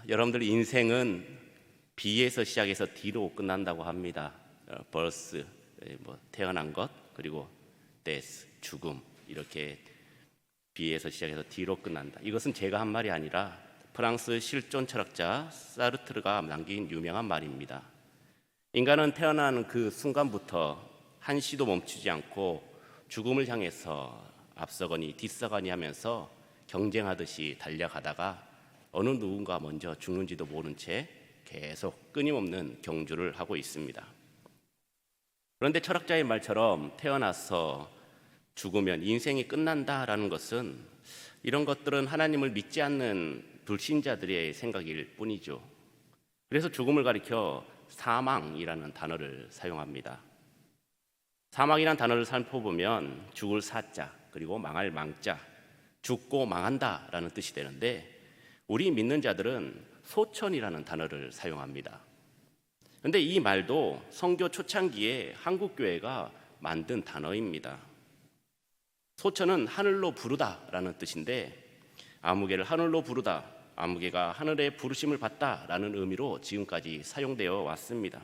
여러분들 인생은 B에서 시작해서 D로 끝난다고 합니다. birth, 태어난 것, 그리고 death, 죽음, 이렇게 B에서 시작해서 D로 끝난다. 이것은 제가 한 말이 아니라 프랑스 실존 철학자 사르트르가 남긴 유명한 말입니다. 인간은 태어나는 그 순간부터 한시도 멈추지 않고 죽음을 향해서 앞서거니 뒤서거니 하면서 경쟁하듯이 달려가다가 어느 누군가 먼저 죽는지도 모른 채 계속 끊임없는 경주를 하고 있습니다. 그런데 철학자의 말처럼 태어나서 죽으면 인생이 끝난다라는 것은 이런 것들은 하나님을 믿지 않는 불신자들의 생각일 뿐이죠. 그래서 죽음을 가리켜 사망이라는 단어를 사용합니다. 사망이라는 단어를 살펴보면 죽을 사자 그리고 망할 망자, 죽고 망한다라는 뜻이 되는데 우리 믿는 자들은 소천이라는 단어를 사용합니다. 그런데 이 말도 선교 초창기에 한국교회가 만든 단어입니다. 소천은 하늘로 부르다라는 뜻인데 아무개를 하늘로 부르다, 아무개가 하늘의 부르심을 받다라는 의미로 지금까지 사용되어 왔습니다.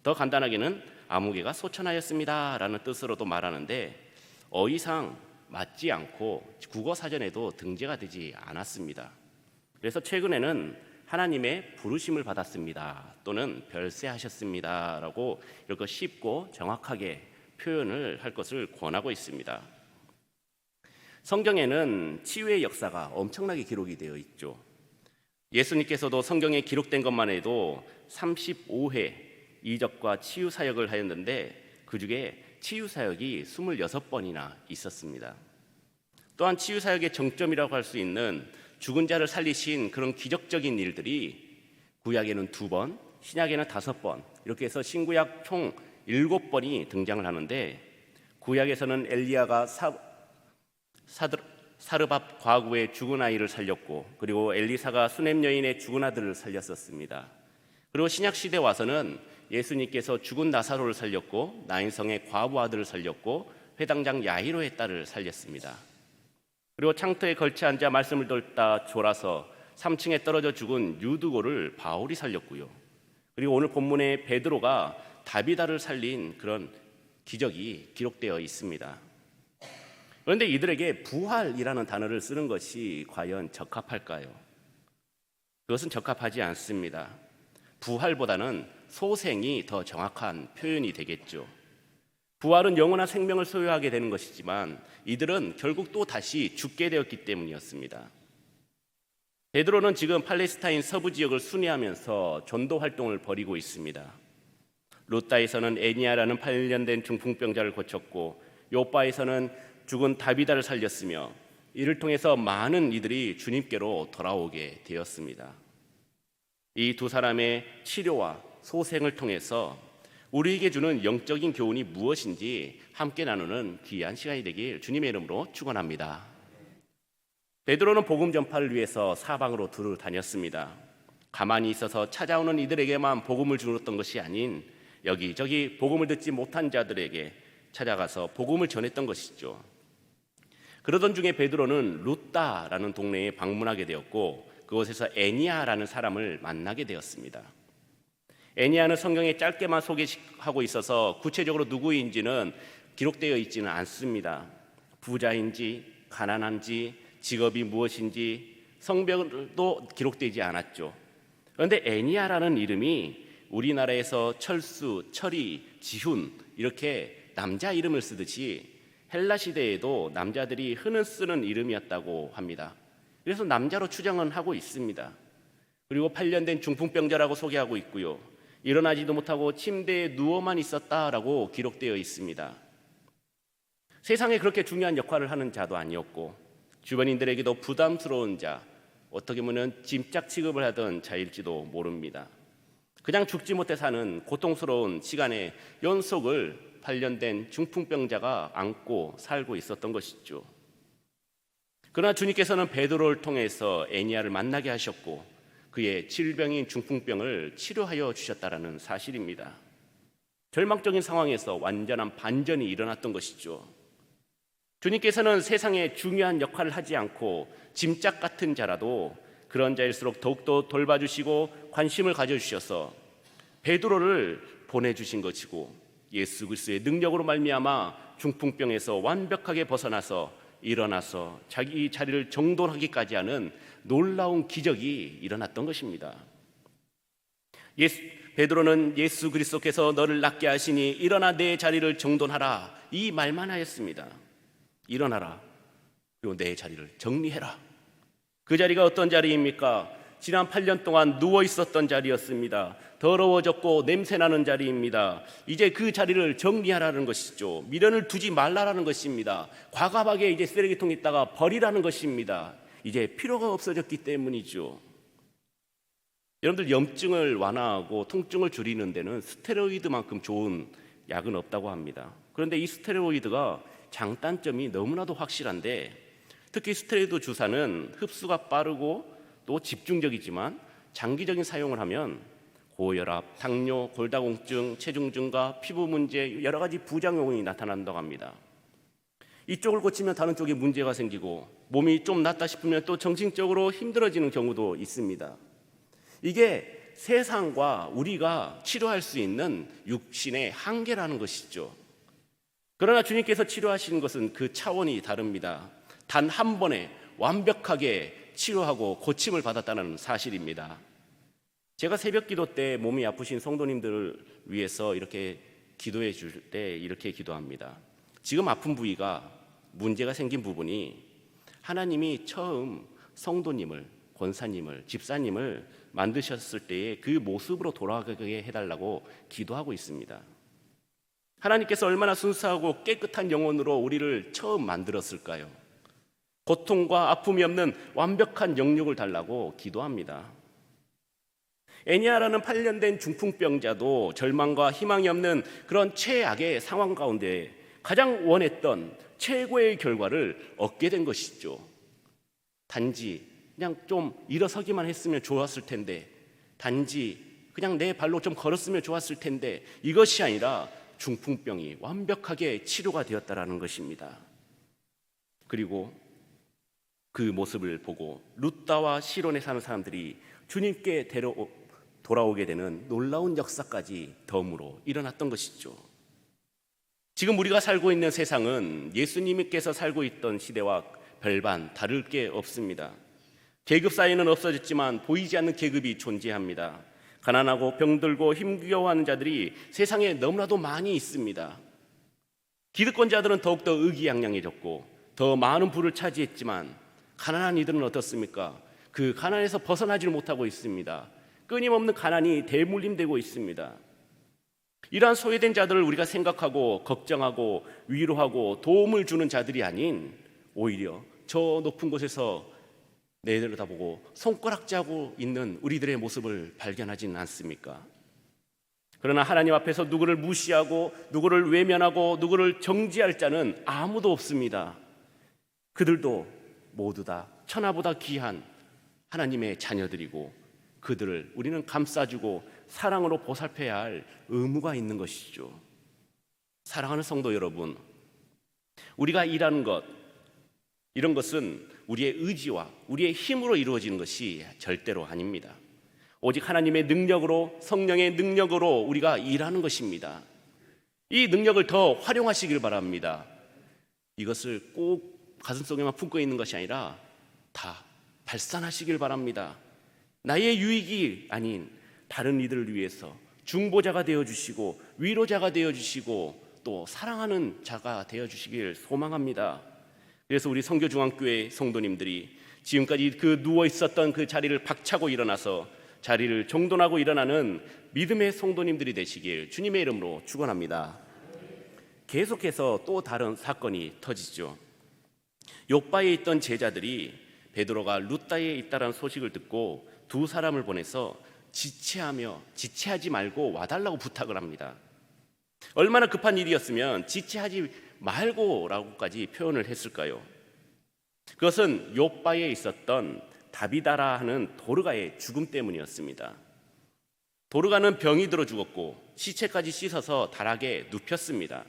더 간단하게는 아무개가 소천하였습니다라는 뜻으로도 말하는데 어휘상 맞지 않고 국어사전에도 등재가 되지 않았습니다. 그래서 최근에는 하나님의 부르심을 받았습니다 또는 별세하셨습니다 라고 이렇게 쉽고 정확하게 표현을 할 것을 권하고 있습니다. 성경에는 치유의 역사가 엄청나게 기록이 되어 있죠. 예수님께서도 성경에 기록된 것만 해도 35회 이적과 치유 사역을 하였는데 그 중에 치유 사역이 26번이나 있었습니다. 또한 치유 사역의 정점이라고 할 수 있는 죽은 자를 살리신 그런 기적적인 일들이 구약에는 2번, 신약에는 5번 이렇게 해서 신구약 총 7번이 등장을 하는데 구약에서는 엘리야가 사르밧 과부의 죽은 아이를 살렸고 그리고 엘리사가 수넴 여인의 죽은 아들을 살렸었습니다. 그리고 신약 시대 와서는 예수님께서 죽은 나사로를 살렸고 나인성의 과부 아들을 살렸고 회당장 야이로의 딸을 살렸습니다. 그리고 창터에 걸쳐 앉아 말씀을 듣다 졸아서 3층에 떨어져 죽은 유두고를 바울이 살렸고요. 그리고 오늘 본문에 베드로가 다비다를 살린 그런 기적이 기록되어 있습니다. 그런데 이들에게 부활이라는 단어를 쓰는 것이 과연 적합할까요? 그것은 적합하지 않습니다. 부활보다는 소생이 더 정확한 표현이 되겠죠. 부활은 영원한 생명을 소유하게 되는 것이지만 이들은 결국 또 다시 죽게 되었기 때문이었습니다. 베드로는 지금 팔레스타인 서부 지역을 순회하면서 전도 활동을 벌이고 있습니다. 루다에서는 애니아라는 8년 된 중풍병자를 고쳤고 요빠에서는 죽은 다비다를 살렸으며 이를 통해서 많은 이들이 주님께로 돌아오게 되었습니다. 이 두 사람의 치료와 소생을 통해서 우리에게 주는 영적인 교훈이 무엇인지 함께 나누는 귀한 시간이 되길 주님의 이름으로 축원합니다. 베드로는 복음 전파를 위해서 사방으로 두루 다녔습니다. 가만히 있어서 찾아오는 이들에게만 복음을 주었던 것이 아닌 여기저기 복음을 듣지 못한 자들에게 찾아가서 복음을 전했던 것이죠. 그러던 중에 베드로는 루다라는 동네에 방문하게 되었고 그곳에서 애니아라는 사람을 만나게 되었습니다. 애니아는 성경에 짧게만 소개하고 있어서 구체적으로 누구인지는 기록되어 있지는 않습니다. 부자인지 가난한지 직업이 무엇인지 성별도 기록되지 않았죠. 그런데 애니아라는 이름이 우리나라에서 철수, 철이, 지훈 이렇게 남자 이름을 쓰듯이 헬라 시대에도 남자들이 흔히 쓰는 이름이었다고 합니다. 그래서 남자로 추정은 하고 있습니다. 그리고 8년 된 중풍병자라고 소개하고 있고요. 일어나지도 못하고 침대에 누워만 있었다라고 기록되어 있습니다. 세상에 그렇게 중요한 역할을 하는 자도 아니었고 주변인들에게도 부담스러운 자, 어떻게 보면 짐짝 취급을 하던 자일지도 모릅니다. 그냥 죽지 못해 사는 고통스러운 시간의 연속을 8년 된 중풍병자가 안고 살고 있었던 것이죠. 그러나 주님께서는 베드로를 통해서 애니아를 만나게 하셨고 그의 질병인 중풍병을 치료하여 주셨다라는 사실입니다. 절망적인 상황에서 완전한 반전이 일어났던 것이죠. 주님께서는 세상에 중요한 역할을 하지 않고 짐짝 같은 자라도 그런 자일수록 더욱더 돌봐주시고 관심을 가져주셔서 베드로를 보내주신 것이고, 예수 그리스도의 능력으로 말미암아 중풍병에서 완벽하게 벗어나서 일어나서 자기 자리를 정돈하기까지 하는 놀라운 기적이 일어났던 것입니다. 베드로는 예수 그리스도께서 너를 낫게 하시니 일어나 내 자리를 정돈하라, 이 말만 하였습니다. 일어나라, 그리고 내 자리를 정리해라. 그 자리가 어떤 자리입니까? 지난 8년 동안 누워 있었던 자리였습니다. 더러워졌고 냄새나는 자리입니다. 이제 그 자리를 정리하라는 것이죠. 미련을 두지 말라라는 것입니다. 과감하게 이제 쓰레기통에 있다가 버리라는 것입니다. 이제 필요가 없어졌기 때문이죠. 여러분들, 염증을 완화하고 통증을 줄이는 데는 스테로이드만큼 좋은 약은 없다고 합니다. 그런데 이 스테로이드가 장단점이 너무나도 확실한데, 특히 스테로이드 주사는 흡수가 빠르고 또 집중적이지만 장기적인 사용을 하면 고혈압, 당뇨, 골다공증, 체중 증가, 피부 문제, 여러 가지 부작용이 나타난다고 합니다. 이쪽을 고치면 다른 쪽에 문제가 생기고 몸이 좀 낫다 싶으면 또 정신적으로 힘들어지는 경우도 있습니다. 이게 세상과 우리가 치료할 수 있는 육신의 한계라는 것이죠. 그러나 주님께서 치료하시는 것은 그 차원이 다릅니다. 단 한 번에 완벽하게 치료하고 고침을 받았다는 사실입니다. 제가 새벽 기도 때 몸이 아프신 성도님들을 위해서 이렇게 기도해 줄 때 이렇게 기도합니다. 지금 아픈 부위가, 문제가 생긴 부분이 하나님이 처음 성도님을, 권사님을, 집사님을 만드셨을 때의 그 모습으로 돌아가게 해달라고 기도하고 있습니다. 하나님께서 얼마나 순수하고 깨끗한 영혼으로 우리를 처음 만들었을까요? 고통과 아픔이 없는 완벽한 영육을 달라고 기도합니다. 애니아라는 8년 된 중풍병자도 절망과 희망이 없는 그런 최악의 상황 가운데 가장 원했던 최고의 결과를 얻게 된 것이죠. 단지 그냥 좀 일어서기만 했으면 좋았을 텐데, 단지 그냥 내 발로 좀 걸었으면 좋았을 텐데, 이것이 아니라 중풍병이 완벽하게 치료가 되었다라는 것입니다. 그리고 그 모습을 보고 루다와 시론에 사는 사람들이 주님께 돌아오게 되는 놀라운 역사까지 덤으로 일어났던 것이죠. 지금 우리가 살고 있는 세상은 예수님께서 살고 있던 시대와 별반 다를 게 없습니다. 계급 사회는 없어졌지만 보이지 않는 계급이 존재합니다. 가난하고 병들고 힘겨워하는 자들이 세상에 너무나도 많이 있습니다. 기득권자들은 더욱더 의기양양해졌고 더 많은 부를 차지했지만, 가난한 이들은 어떻습니까? 그 가난에서 벗어나지를 못하고 있습니다. 끊임없는 가난이 대물림되고 있습니다. 이러한 소외된 자들을 우리가 생각하고 걱정하고 위로하고 도움을 주는 자들이 아닌, 오히려 저 높은 곳에서 내려다보고 손가락질하고 있는 우리들의 모습을 발견하지는 않습니까? 그러나 하나님 앞에서 누구를 무시하고 누구를 외면하고 누구를 정죄할 자는 아무도 없습니다. 그들도 모두 다 천하보다 귀한 하나님의 자녀들이고, 그들을 우리는 감싸주고 사랑으로 보살펴야 할 의무가 있는 것이죠. 사랑하는 성도 여러분, 우리가 일하는 것, 이런 것은 우리의 의지와 우리의 힘으로 이루어지는 것이 절대로 아닙니다. 오직 하나님의 능력으로, 성령의 능력으로 우리가 일하는 것입니다. 이 능력을 더 활용하시길 바랍니다. 이것을 꼭 가슴속에만 품고 있는 것이 아니라 다 발산하시길 바랍니다. 나의 유익이 아닌 다른 이들을 위해서 중보자가 되어주시고 위로자가 되어주시고 또 사랑하는 자가 되어주시길 소망합니다. 그래서 우리 성교중앙교회 성도님들이 지금까지 그 누워있었던 그 자리를 박차고 일어나서 자리를 정돈하고 일어나는 믿음의 성도님들이 되시길 주님의 이름으로 축원합니다. 계속해서 또 다른 사건이 터지죠. 욥바에 있던 제자들이 베드로가 루다에 있다는 소식을 듣고 두 사람을 보내서 지체하지 말고 와달라고 부탁을 합니다. 얼마나 급한 일이었으면 지체하지 말고라고까지 표현을 했을까요? 그것은 욥바에 있었던 다비다라 하는 도르가의 죽음 때문이었습니다. 도르가는 병이 들어 죽었고 시체까지 씻어서 다락에 눕혔습니다.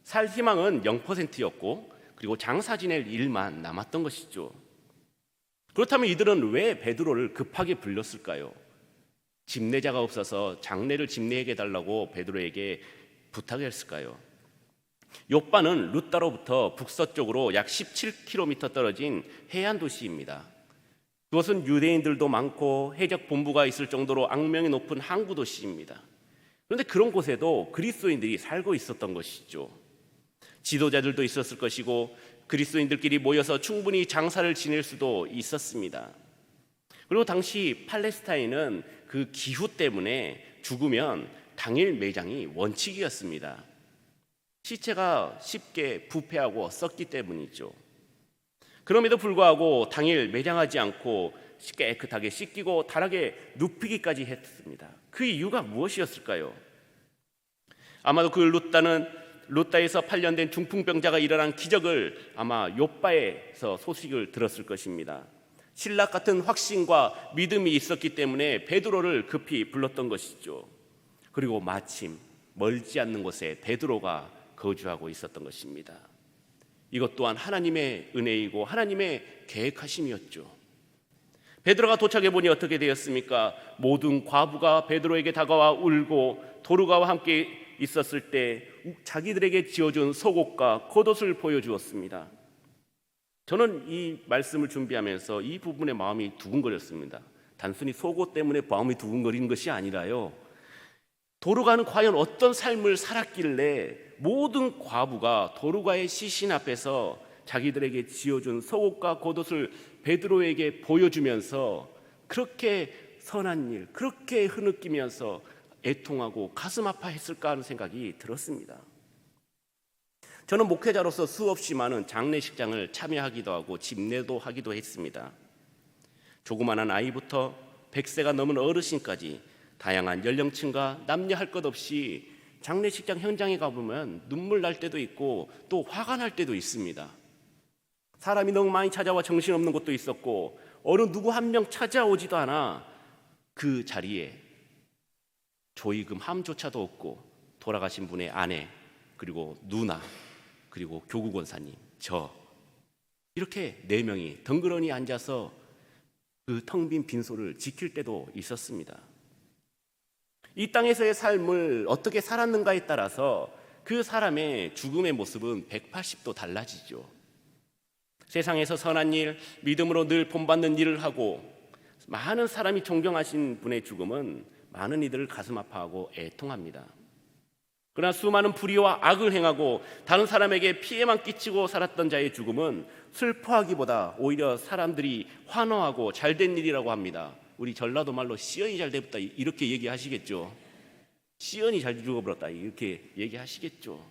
살 희망은 0%였고 그리고 장사 지낼 일만 남았던 것이죠. 그렇다면 이들은 왜 베드로를 급하게 불렀을까요? 집례자가 없어서 장례를 집례하게 해달라고 베드로에게 부탁했을까요? 욥바는 룻다로부터 북서쪽으로 약 17km 떨어진 해안 도시입니다. 그것은 유대인들도 많고 해적 본부가 있을 정도로 악명이 높은 항구 도시입니다. 그런데 그런 곳에도 그리스도인들이 살고 있었던 것이죠. 지도자들도 있었을 것이고 그리스도인들끼리 모여서 충분히 장사를 지낼 수도 있었습니다. 그리고 당시 팔레스타인은 그 기후 때문에 죽으면 당일 매장이 원칙이었습니다. 시체가 쉽게 부패하고 썩기 때문이죠. 그럼에도 불구하고 당일 매장하지 않고 깨끗하게 씻기고 달하게 눕히기까지 했습니다. 그 이유가 무엇이었을까요? 아마도 그 룻다에서 팔년된 중풍병자가 일어난 기적을 아마 욥바에서 소식을 들었을 것입니다. 신락 같은 확신과 믿음이 있었기 때문에 베드로를 급히 불렀던 것이죠. 그리고 마침 멀지 않는 곳에 베드로가 거주하고 있었던 것입니다. 이것 또한 하나님의 은혜이고 하나님의 계획하심이었죠. 베드로가 도착해 보니 어떻게 되었습니까? 모든 과부가 베드로에게 다가와 울고 도르가와 함께 있었을 때 자기들에게 지어준 속옷과 겉옷을 보여주었습니다. 저는 이 말씀을 준비하면서 이 부분에 마음이 두근거렸습니다. 단순히 속옷 때문에 마음이 두근거리는 것이 아니라요, 도르가는 과연 어떤 삶을 살았길래 모든 과부가 도르가의 시신 앞에서 자기들에게 지어준 속옷과 겉옷을 베드로에게 보여주면서 그렇게 선한 일, 그렇게 흐느끼면서 애통하고 가슴 아파했을까 하는 생각이 들었습니다. 저는 목회자로서 수없이 많은 장례식장을 참여하기도 하고 집례도 하기도 했습니다. 조그마한 아이부터 100세가 넘은 어르신까지 다양한 연령층과 남녀 할 것 없이 장례식장 현장에 가보면 눈물 날 때도 있고 또 화가 날 때도 있습니다. 사람이 너무 많이 찾아와 정신없는 것도 있었고 어느 누구 한 명 찾아오지도 않아 그 자리에 조의금 함조차도 없고 돌아가신 분의 아내, 그리고 누나, 그리고 교구 권사님, 저 이렇게 4명이 덩그러니 앉아서 그 텅 빈 빈소를 지킬 때도 있었습니다. 이 땅에서의 삶을 어떻게 살았는가에 따라서 그 사람의 죽음의 모습은 180도 달라지죠. 세상에서 선한 일, 믿음으로 늘 본받는 일을 하고 많은 사람이 존경하신 분의 죽음은 많은 이들을 가슴 아파하고 애통합니다. 그러나 수많은 불의와 악을 행하고 다른 사람에게 피해만 끼치고 살았던 자의 죽음은 슬퍼하기보다 오히려 사람들이 환호하고 잘된 일이라고 합니다. 우리 전라도 말로 시연이 잘 되었다 이렇게 얘기하시겠죠. 시연이 잘 죽어버렸다 이렇게 얘기하시겠죠.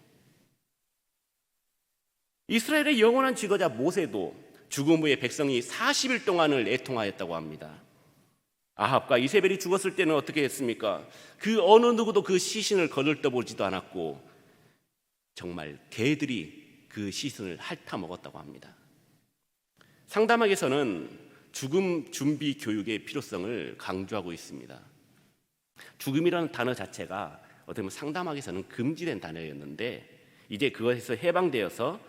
이스라엘의 영원한 지도자 모세도 죽음 후에 백성이 40일 동안을 애통하였다고 합니다. 아합과 이세벨이 죽었을 때는 어떻게 했습니까? 그 어느 누구도 그 시신을 거들떠보지도 않았고 정말 개들이 그 시신을 핥아 먹었다고 합니다. 상담학에서는 죽음 준비 교육의 필요성을 강조하고 있습니다. 죽음이라는 단어 자체가 어떻게 보면 상담학에서는 금지된 단어였는데 이제 그것에서 해방되어서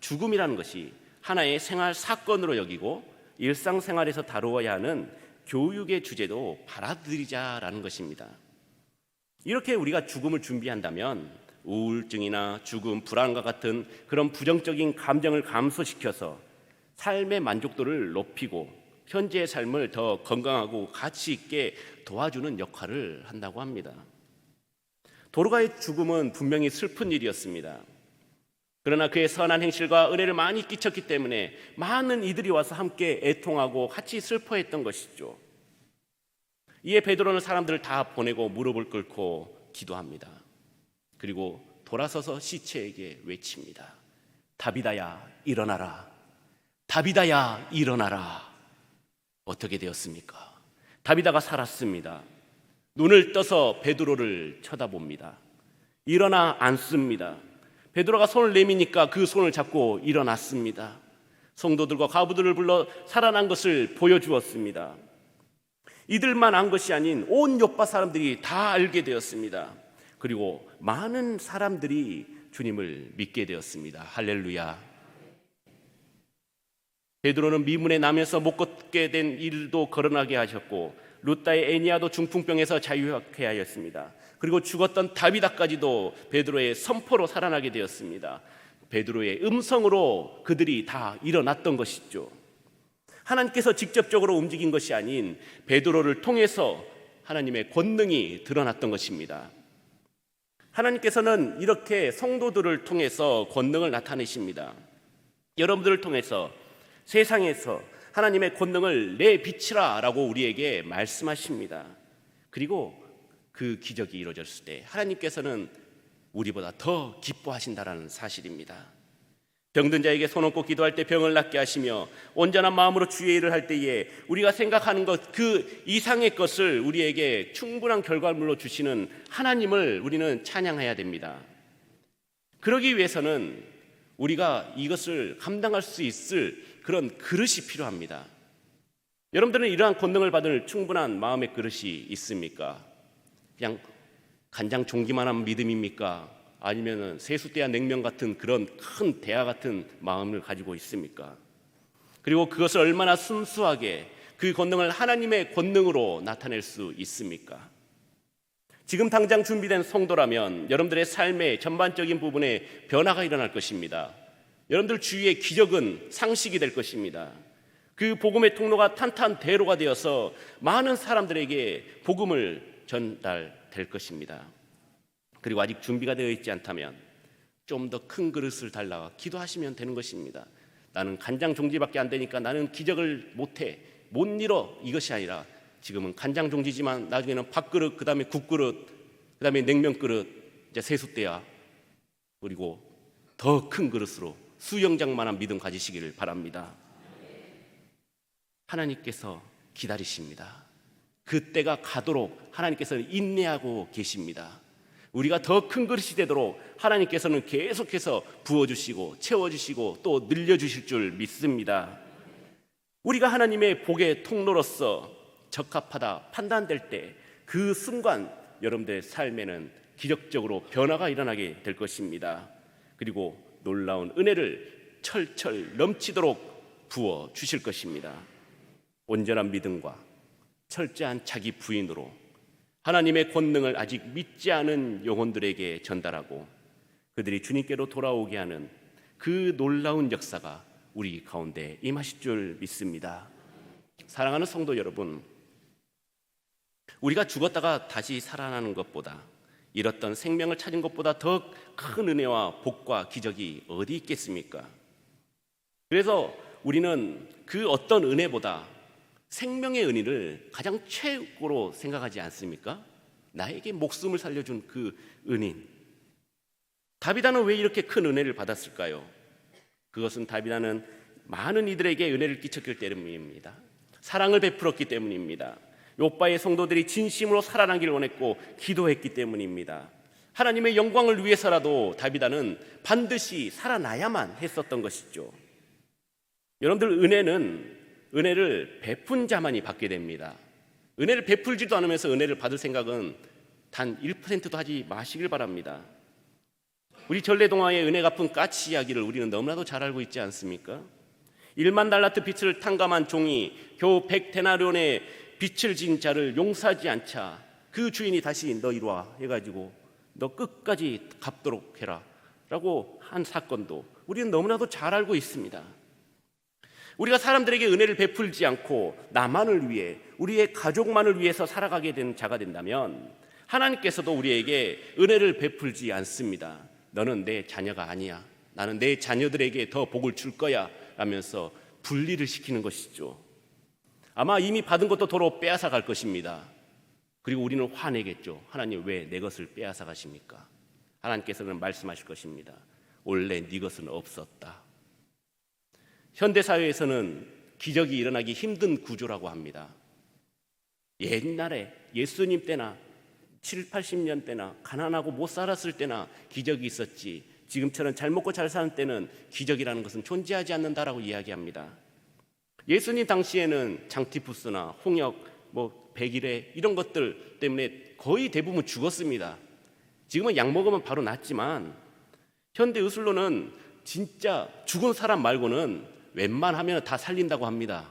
죽음이라는 것이 하나의 생활 사건으로 여기고 일상생활에서 다루어야 하는 교육의 주제도 받아들이자라는 것입니다. 이렇게 우리가 죽음을 준비한다면 우울증이나 죽음, 불안과 같은 그런 부정적인 감정을 감소시켜서 삶의 만족도를 높이고 현재의 삶을 더 건강하고 가치 있게 도와주는 역할을 한다고 합니다. 도르가의 죽음은 분명히 슬픈 일이었습니다. 그러나 그의 선한 행실과 은혜를 많이 끼쳤기 때문에 많은 이들이 와서 함께 애통하고 같이 슬퍼했던 것이죠. 이에 베드로는 사람들을 다 보내고 무릎을 꿇고 기도합니다. 그리고 돌아서서 시체에게 외칩니다. 다비다야 일어나라. 다비다야 일어나라. 어떻게 되었습니까? 다비다가 살았습니다. 눈을 떠서 베드로를 쳐다봅니다. 일어나 앉습니다. 베드로가 손을 내미니까 그 손을 잡고 일어났습니다. 성도들과 과부들을 불러 살아난 것을 보여주었습니다. 이들만 안 것이 아닌 온 욥바 사람들이 다 알게 되었습니다. 그리고 많은 사람들이 주님을 믿게 되었습니다. 할렐루야. 베드로는 미문에 나면서 못 걷게 된 일도 거론하게 하셨고, 루다의 애니아도 중풍병에서 자유하게 하였습니다. 그리고 죽었던 다비다까지도 베드로의 선포로 살아나게 되었습니다. 베드로의 음성으로 그들이 다 일어났던 것이죠. 하나님께서 직접적으로 움직인 것이 아닌 베드로를 통해서 하나님의 권능이 드러났던 것입니다. 하나님께서는 이렇게 성도들을 통해서 권능을 나타내십니다. 여러분들을 통해서 세상에서 하나님의 권능을 내비치라 라고 우리에게 말씀하십니다. 그리고 그 기적이 이루어졌을 때 하나님께서는 우리보다 더 기뻐하신다라는 사실입니다. 병든 자에게 손 얹고 기도할 때 병을 낫게 하시며 온전한 마음으로 주의 일을 할 때에 우리가 생각하는 것 그 이상의 것을 우리에게 충분한 결과물로 주시는 하나님을 우리는 찬양해야 됩니다. 그러기 위해서는 우리가 이것을 감당할 수 있을 그런 그릇이 필요합니다. 여러분들은 이러한 권능을 받을 충분한 마음의 그릇이 있습니까? 그냥 간장 종기만한 믿음입니까? 아니면 세숫대야 냉면 같은 그런 큰 대야 같은 마음을 가지고 있습니까? 그리고 그것을 얼마나 순수하게 그 권능을 하나님의 권능으로 나타낼 수 있습니까? 지금 당장 준비된 성도라면 여러분들의 삶의 전반적인 부분에 변화가 일어날 것입니다. 여러분들 주위의 기적은 상식이 될 것입니다. 그 복음의 통로가 탄탄대로가 되어서 많은 사람들에게 복음을 전달될 것입니다. 그리고 아직 준비가 되어 있지 않다면 좀 더 큰 그릇을 달라 기도하시면 되는 것입니다. 나는 간장 종지밖에 안 되니까 나는 기적을 못해, 못 이뤄, 이것이 아니라 지금은 간장 종지지만 나중에는 밥그릇, 그 다음에 국그릇, 그 다음에 냉면 그릇, 이제 세숫대야, 그리고 더 큰 그릇으로 수영장만한 믿음 가지시기를 바랍니다. 하나님께서 기다리십니다. 그때가 가도록 하나님께서는 인내하고 계십니다. 우리가 더 큰 그릇이 되도록 하나님께서는 계속해서 부어주시고 채워주시고 또 늘려주실 줄 믿습니다. 우리가 하나님의 복의 통로로서 적합하다 판단될 때 그 순간 여러분들의 삶에는 기적적으로 변화가 일어나게 될 것입니다. 그리고 놀라운 은혜를 철철 넘치도록 부어 주실 것입니다. 온전한 믿음과 철저한 자기 부인으로 하나님의 권능을 아직 믿지 않은 영혼들에게 전달하고 그들이 주님께로 돌아오게 하는 그 놀라운 역사가 우리 가운데 임하실 줄 믿습니다. 사랑하는 성도 여러분, 우리가 죽었다가 다시 살아나는 것보다, 잃었던 생명을 찾은 것보다 더 큰 은혜와 복과 기적이 어디 있겠습니까? 그래서 우리는 그 어떤 은혜보다 생명의 은혜를 가장 최고로 생각하지 않습니까? 나에게 목숨을 살려준 그 은인. 다비다는 왜 이렇게 큰 은혜를 받았을까요? 그것은 다비다는 많은 이들에게 은혜를 끼쳤기 때문입니다. 사랑을 베풀었기 때문입니다. 욥바의 성도들이 진심으로 살아나기를 원했고 기도했기 때문입니다. 하나님의 영광을 위해서라도 다비다는 반드시 살아나야만 했었던 것이죠. 여러분들, 은혜를 베푼 자만이 받게 됩니다. 은혜를 베풀지도 않으면서 은혜를 받을 생각은 단 1%도 하지 마시길 바랍니다. 우리 전래동화의 은혜 갚은 까치 이야기를 우리는 너무나도 잘 알고 있지 않습니까? 1만 달란트 빚을 탕감한 종이 겨우 100데나리온의 빚을 진 자를 용서하지 않자 그 주인이 다시 너 이리 와 해가지고 너 끝까지 갚도록 해라 라고 한 사건도 우리는 너무나도 잘 알고 있습니다. 우리가 사람들에게 은혜를 베풀지 않고 나만을 위해, 우리의 가족만을 위해서 살아가게 된 자가 된다면 하나님께서도 우리에게 은혜를 베풀지 않습니다. 너는 내 자녀가 아니야, 나는 내 자녀들에게 더 복을 줄 거야 라면서 분리를 시키는 것이죠. 아마 이미 받은 것도 도로 빼앗아 갈 것입니다. 그리고 우리는 화내겠죠. 하나님, 왜 내 것을 빼앗아 가십니까? 하나님께서는 말씀하실 것입니다. 원래 네 것은 없었다. 현대사회에서는 기적이 일어나기 힘든 구조라고 합니다. 옛날에 예수님 때나 7, 80년 때나 가난하고 못 살았을 때나 기적이 있었지, 지금처럼 잘 먹고 잘 사는 때는 기적이라는 것은 존재하지 않는다라고 이야기합니다. 예수님 당시에는 장티푸스나 홍역, 백일해 이런 것들 때문에 거의 대부분 죽었습니다. 지금은 약 먹으면 바로 낫지만 현대 의술로는 진짜 죽은 사람 말고는 웬만하면 다 살린다고 합니다.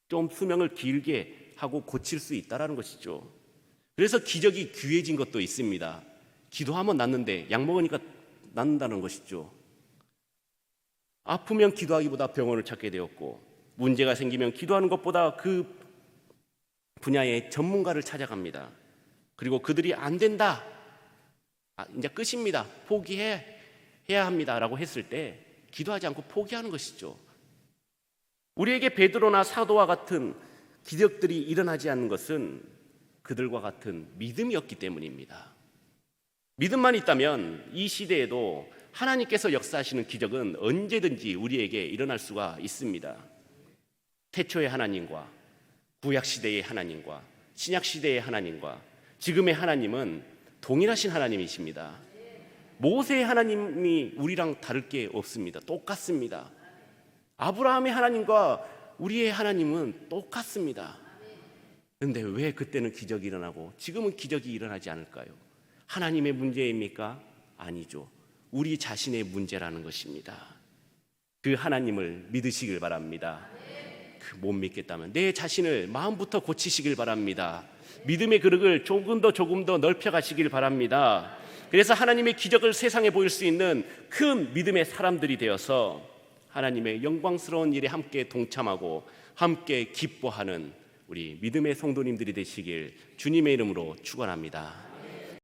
좀 수명을 길게 하고 고칠 수 있다라는 것이죠. 그래서 기적이 귀해진 것도 있습니다. 기도하면 낫는데 약 먹으니까 낫는다는 것이죠. 아프면 기도하기보다 병원을 찾게 되었고, 문제가 생기면 기도하는 것보다 그 분야의 전문가를 찾아갑니다. 그리고 그들이 안 된다, 이제 끝입니다, 포기해야 합니다라고 했을 때 기도하지 않고 포기하는 것이죠. 우리에게 베드로나 사도와 같은 기적들이 일어나지 않는 것은 그들과 같은 믿음이 없기 때문입니다. 믿음만 있다면 이 시대에도 하나님께서 역사하시는 기적은 언제든지 우리에게 일어날 수가 있습니다. 태초의 하나님과 구약시대의 하나님과 신약시대의 하나님과 지금의 하나님은 동일하신 하나님이십니다. 모세의 하나님이 우리랑 다를 게 없습니다. 똑같습니다. 아브라함의 하나님과 우리의 하나님은 똑같습니다. 그런데 왜 그때는 기적이 일어나고 지금은 기적이 일어나지 않을까요? 하나님의 문제입니까? 아니죠. 우리 자신의 문제라는 것입니다. 그 하나님을 믿으시길 바랍니다. 못 믿겠다면 내 자신을 마음부터 고치시길 바랍니다. 믿음의 그릇을 조금 더 넓혀가시길 바랍니다. 그래서 하나님의 기적을 세상에 보일 수 있는 큰 믿음의 사람들이 되어서 하나님의 영광스러운 일에 함께 동참하고 함께 기뻐하는 우리 믿음의 성도님들이 되시길 주님의 이름으로 축원합니다.